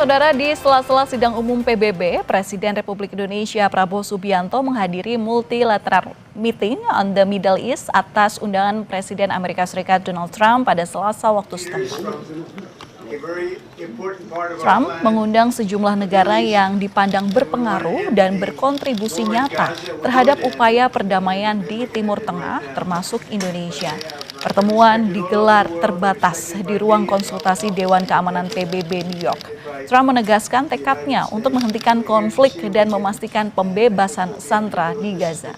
Saudara, di sela-sela sidang umum PBB, Presiden Republik Indonesia Prabowo Subianto menghadiri multilateral meeting on the Middle East atas undangan Presiden Amerika Serikat Donald Trump pada Selasa waktu setempat. Trump mengundang sejumlah negara yang dipandang berpengaruh dan berkontribusi nyata terhadap upaya perdamaian di Timur Tengah, termasuk Indonesia. Pertemuan digelar terbatas di ruang konsultasi Dewan Keamanan PBB New York. Trump menegaskan tekadnya untuk menghentikan konflik dan memastikan pembebasan sandera di Gaza.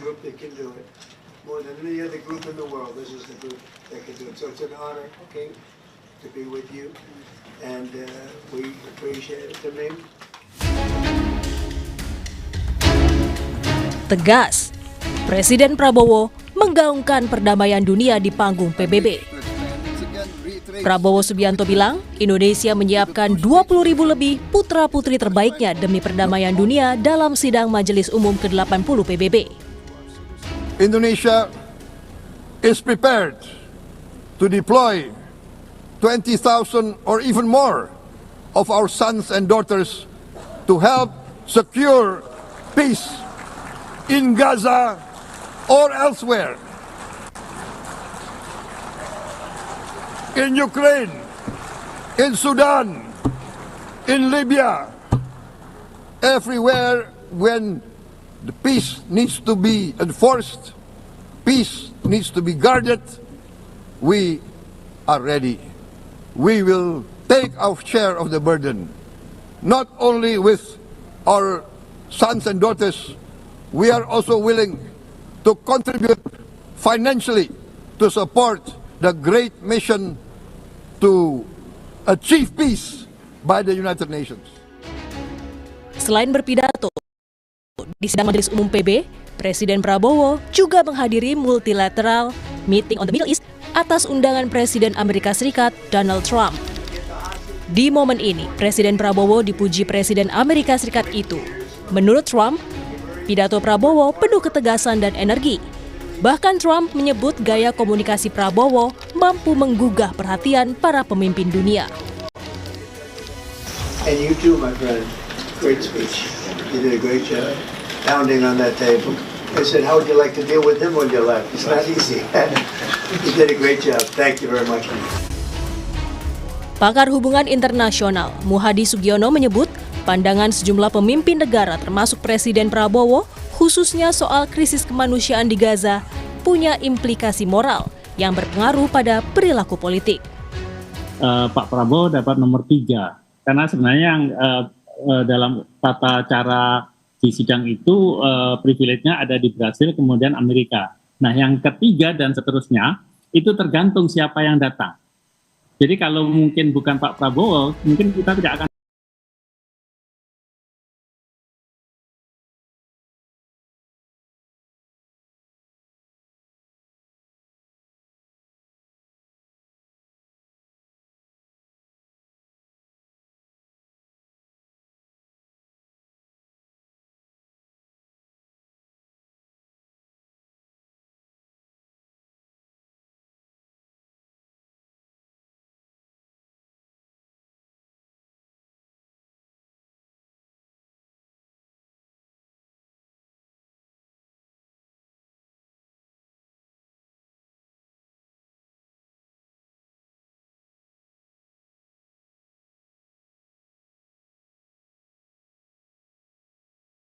Tegas, Presiden Prabowo menggaungkan perdamaian dunia di panggung PBB. Prabowo Subianto bilang, Indonesia menyiapkan 20.000 lebih putra-putri terbaiknya demi perdamaian dunia dalam sidang Majelis Umum ke-80 PBB. Indonesia is prepared to deploy 20,000 or even more of our sons and daughters to help secure peace in Gaza or elsewhere. In Ukraine, in Sudan, in Libya, everywhere when the peace needs to be enforced, peace needs to be guarded, we are ready. We will take our share of the burden, not only with our sons and daughters, we are also willing to contribute financially to support the great mission to achieve peace by the United Nations. Selain berpidato di sidang Majelis Umum PB, Presiden Prabowo juga menghadiri multilateral meeting on the Middle East atas undangan Presiden Amerika Serikat Donald Trump. Di momen ini, Presiden Prabowo dipuji Presiden Amerika Serikat itu. Menurut Trump, pidato Prabowo penuh ketegasan dan energi. Bahkan Trump menyebut gaya komunikasi Prabowo mampu menggugah perhatian para pemimpin dunia. And you too, my friend. Great speech. You did a great job pounding on that table. I said, how would you like to deal with him when you left? It's not easy. You did a great job. Thank you very much. Pakar hubungan internasional Muhadi Sugiono menyebut pandangan sejumlah pemimpin negara termasuk Presiden Prabowo khususnya soal krisis kemanusiaan di Gaza punya implikasi moral yang berpengaruh pada perilaku politik. Pak Prabowo dapat nomor 3 karena sebenarnya yang dalam tata cara di sidang itu privilege-nya ada di Brasil kemudian Amerika. Nah yang ketiga dan seterusnya itu tergantung siapa yang datang. Jadi kalau mungkin bukan Pak Prabowo mungkin kita tidak akan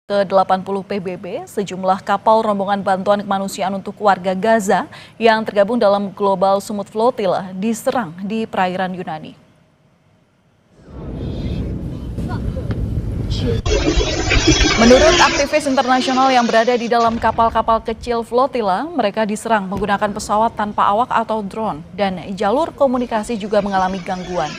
Ke-80 PBB, sejumlah kapal rombongan bantuan kemanusiaan untuk warga Gaza yang tergabung dalam Global Smooth Flotilla diserang di perairan Yunani. Menurut aktivis internasional yang berada di dalam kapal-kapal kecil flotilla, mereka diserang menggunakan pesawat tanpa awak atau drone dan jalur komunikasi juga mengalami gangguan.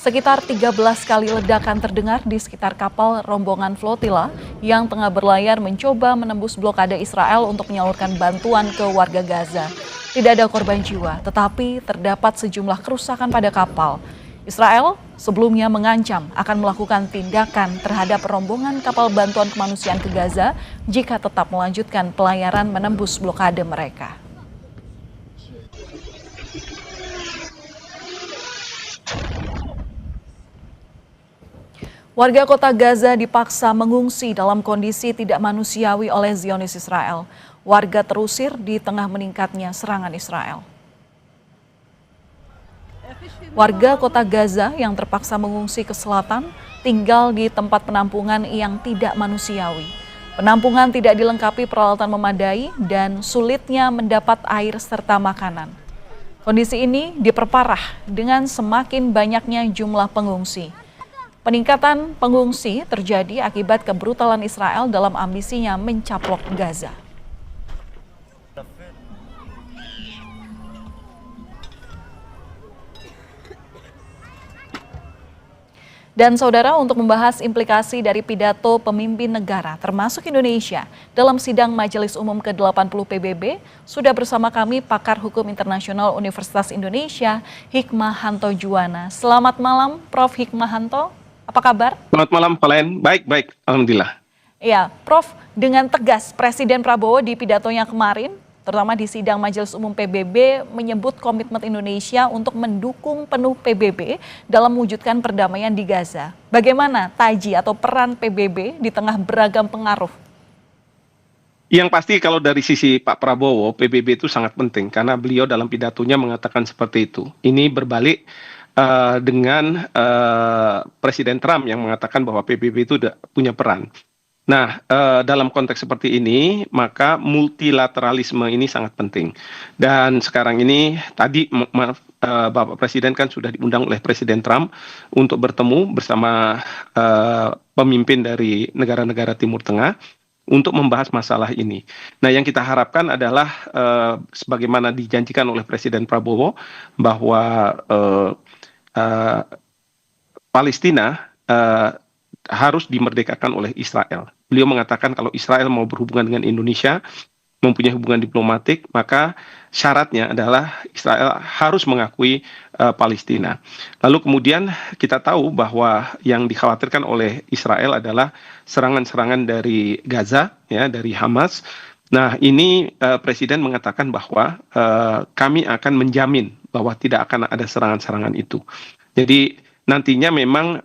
Sekitar 13 kali ledakan terdengar di sekitar kapal rombongan flotilla yang tengah berlayar mencoba menembus blokade Israel untuk menyalurkan bantuan ke warga Gaza. Tidak ada korban jiwa, tetapi terdapat sejumlah kerusakan pada kapal. Israel sebelumnya mengancam akan melakukan tindakan terhadap rombongan kapal bantuan kemanusiaan ke Gaza jika tetap melanjutkan pelayaran menembus blokade mereka. Warga kota Gaza dipaksa mengungsi dalam kondisi tidak manusiawi oleh Zionis Israel. Warga terusir di tengah meningkatnya serangan Israel. Warga kota Gaza yang terpaksa mengungsi ke selatan tinggal di tempat penampungan yang tidak manusiawi. Penampungan tidak dilengkapi peralatan memadai dan sulitnya mendapat air serta makanan. Kondisi ini diperparah dengan semakin banyaknya jumlah pengungsi. Peningkatan pengungsi terjadi akibat kebrutalan Israel dalam ambisinya mencaplok Gaza. Dan saudara, untuk membahas implikasi dari pidato pemimpin negara termasuk Indonesia dalam sidang Majelis Umum ke-80 PBB, sudah bersama kami pakar hukum internasional Universitas Indonesia, Hikmahanto Juwana. Selamat malam Prof. Hikmahanto, apa kabar? Selamat malam, Pak Len. Baik, alhamdulillah. Ya, Prof, dengan tegas Presiden Prabowo di pidatonya kemarin, terutama di sidang Majelis Umum PBB, menyebut komitmen Indonesia untuk mendukung penuh PBB dalam mewujudkan perdamaian di Gaza. Bagaimana taji atau peran PBB di tengah beragam pengaruh? Yang pasti kalau dari sisi Pak Prabowo, PBB itu sangat penting karena beliau dalam pidatonya mengatakan seperti itu. Ini berbalik dengan Presiden Trump yang mengatakan bahwa PBB itu punya peran. Nah, dalam konteks seperti ini, maka multilateralisme ini sangat penting. Dan sekarang ini, tadi Bapak Presiden kan sudah diundang oleh Presiden Trump untuk bertemu bersama pemimpin dari negara-negara Timur Tengah untuk membahas masalah ini. Nah, yang kita harapkan adalah sebagaimana dijanjikan oleh Presiden Prabowo bahwa Palestina harus dimerdekakan oleh Israel. Beliau mengatakan kalau Israel mau berhubungan dengan Indonesia, mempunyai hubungan diplomatik, maka syaratnya adalah Israel harus mengakui Palestina. Lalu kemudian kita tahu bahwa yang dikhawatirkan oleh Israel adalah serangan-serangan dari Gaza, ya, dari Hamas. Nah, ini Presiden mengatakan bahwa kami akan menjamin bahwa tidak akan ada serangan-serangan itu. Jadi nantinya memang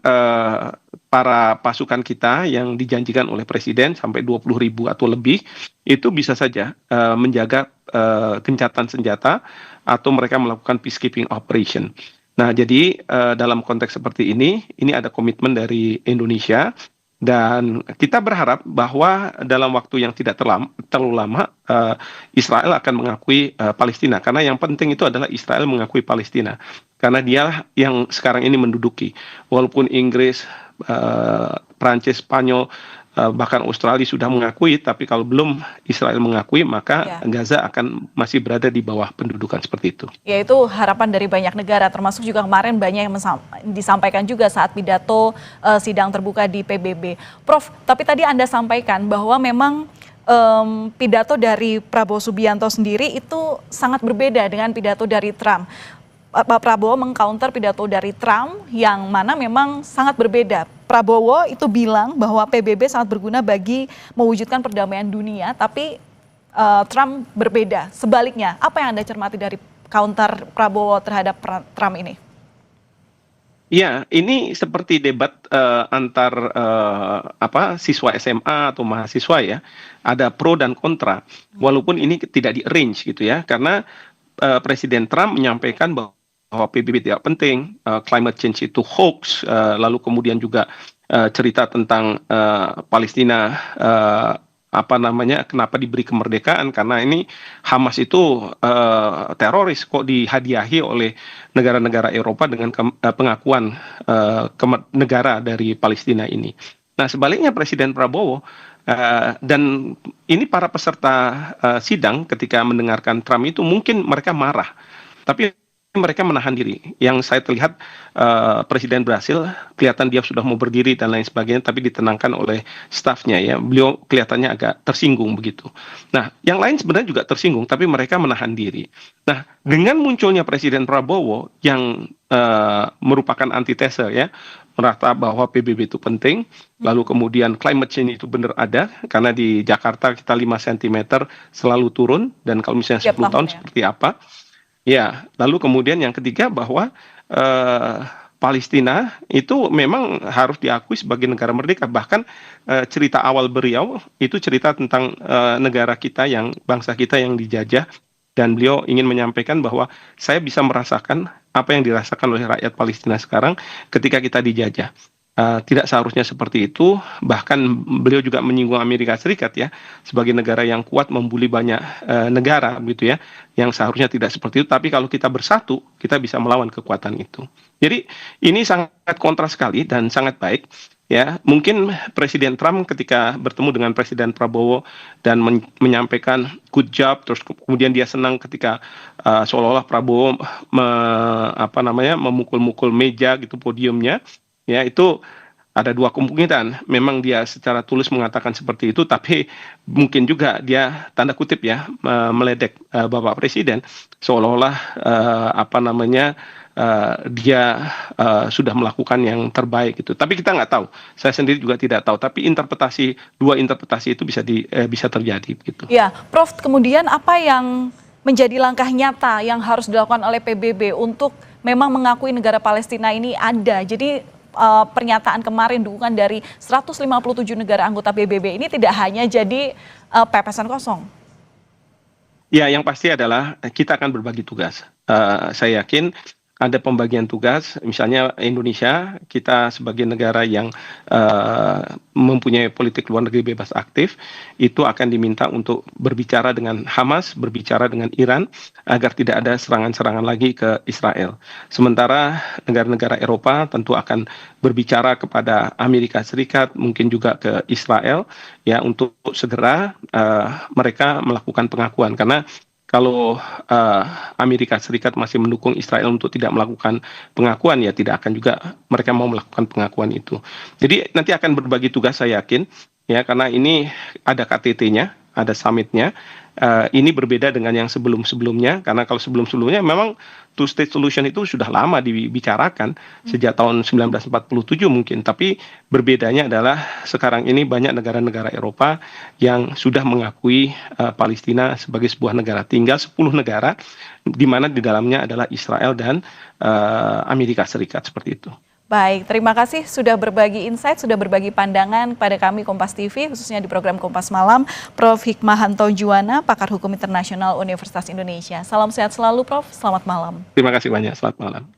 para pasukan kita yang dijanjikan oleh Presiden sampai 20.000 atau lebih, itu bisa saja menjaga gencatan senjata atau mereka melakukan peacekeeping operation. Nah, jadi dalam konteks seperti ini ada komitmen dari Indonesia. Dan kita berharap bahwa dalam waktu yang tidak terlalu lama, Israel akan mengakui Palestina. Karena yang penting itu adalah Israel mengakui Palestina. Karena dia yang sekarang ini menduduki. Walaupun Inggris, Prancis, Spanyol, bahkan Australia sudah mengakui, tapi kalau belum Israel mengakui, maka Gaza akan masih berada di bawah pendudukan seperti itu. Ya, itu harapan dari banyak negara, termasuk juga kemarin banyak yang disampaikan juga saat pidato sidang terbuka di PBB. Prof, tapi tadi Anda sampaikan bahwa memang pidato dari Prabowo Subianto sendiri itu sangat berbeda dengan pidato dari Trump. Pak Prabowo mengcounter pidato dari Trump yang mana memang sangat berbeda. Prabowo itu bilang bahwa PBB sangat berguna bagi mewujudkan perdamaian dunia, tapi Trump berbeda. Sebaliknya, apa yang Anda cermati dari counter Prabowo terhadap Trump ini? Ya, ini seperti debat antar siswa SMA atau mahasiswa ya. Ada pro dan kontra. Walaupun ini tidak di-arrange gitu ya, karena Presiden Trump menyampaikan bahwa PBB tidak penting, climate change itu hoax, lalu kemudian juga cerita tentang Palestina, kenapa diberi kemerdekaan, karena ini Hamas itu teroris kok dihadiahi oleh negara-negara Eropa dengan pengakuan negara dari Palestina ini. Nah, sebaliknya Presiden Prabowo dan ini para peserta sidang ketika mendengarkan Trump itu mungkin mereka marah, tapi mereka menahan diri. Yang saya terlihat Presiden Brasil kelihatan dia sudah mau berdiri dan lain sebagainya, tapi ditenangkan oleh stafnya ya. Beliau kelihatannya agak tersinggung begitu. Nah, yang lain sebenarnya juga tersinggung, tapi mereka menahan diri. Nah, dengan munculnya Presiden Prabowo yang merupakan antitesa ya, merata bahwa PBB itu penting, lalu kemudian climate change itu benar ada, karena di Jakarta kita 5 cm selalu turun, dan kalau misalnya 10 tahun seperti apa. Ya, lalu kemudian yang ketiga bahwa Palestina itu memang harus diakui sebagai negara merdeka. Bahkan cerita awal beliau itu cerita tentang negara kita yang bangsa kita yang dijajah, dan beliau ingin menyampaikan bahwa saya bisa merasakan apa yang dirasakan oleh rakyat Palestina sekarang ketika kita dijajah. Tidak seharusnya seperti itu. Bahkan beliau juga menyinggung Amerika Serikat ya sebagai negara yang kuat membuli banyak negara begitu ya, yang seharusnya tidak seperti itu. Tapi kalau kita bersatu, kita bisa melawan kekuatan itu. Jadi ini sangat kontras sekali dan sangat baik ya. Mungkin Presiden Trump ketika bertemu dengan Presiden Prabowo dan menyampaikan good job, terus kemudian dia senang ketika seolah-olah Prabowo memukul-mukul meja gitu podiumnya. Ya, itu ada dua kemungkinan. Memang dia secara tulus mengatakan seperti itu, tapi mungkin juga dia tanda kutip ya meledek Bapak Presiden seolah-olah dia sudah melakukan yang terbaik gitu. Tapi kita nggak tahu. Saya sendiri juga tidak tahu. Tapi dua interpretasi itu bisa terjadi gitu. Ya, Prof, kemudian apa yang menjadi langkah nyata yang harus dilakukan oleh PBB untuk memang mengakui negara Palestina ini ada? Jadi pernyataan kemarin dukungan dari 157 negara anggota PBB ini tidak hanya jadi pepesan kosong. Ya, yang pasti adalah kita akan berbagi tugas. Saya yakin ada pembagian tugas, misalnya Indonesia, kita sebagai negara yang mempunyai politik luar negeri bebas aktif, itu akan diminta untuk berbicara dengan Hamas, berbicara dengan Iran, agar tidak ada serangan-serangan lagi ke Israel. Sementara negara-negara Eropa tentu akan berbicara kepada Amerika Serikat, mungkin juga ke Israel, ya untuk segera mereka melakukan pengakuan. Karena kalau Amerika Serikat masih mendukung Israel untuk tidak melakukan pengakuan, ya tidak akan juga mereka mau melakukan pengakuan itu. Jadi nanti akan berbagi tugas, saya yakin, ya karena ini ada KTT-nya, ada summit-nya. Ini berbeda dengan yang sebelum-sebelumnya, karena kalau sebelum-sebelumnya memang two-state solution itu sudah lama dibicarakan, sejak tahun 1947 mungkin, tapi berbedanya adalah sekarang ini banyak negara-negara Eropa yang sudah mengakui Palestina sebagai sebuah negara. Tinggal 10 negara, di mana di dalamnya adalah Israel dan Amerika Serikat, seperti itu. Baik, terima kasih sudah berbagi insight, sudah berbagi pandangan pada kami Kompas TV, khususnya di program Kompas Malam, Prof. Hikmahanto Juwana, pakar hukum internasional Universitas Indonesia. Salam sehat selalu, Prof. Selamat malam. Terima kasih banyak, selamat malam.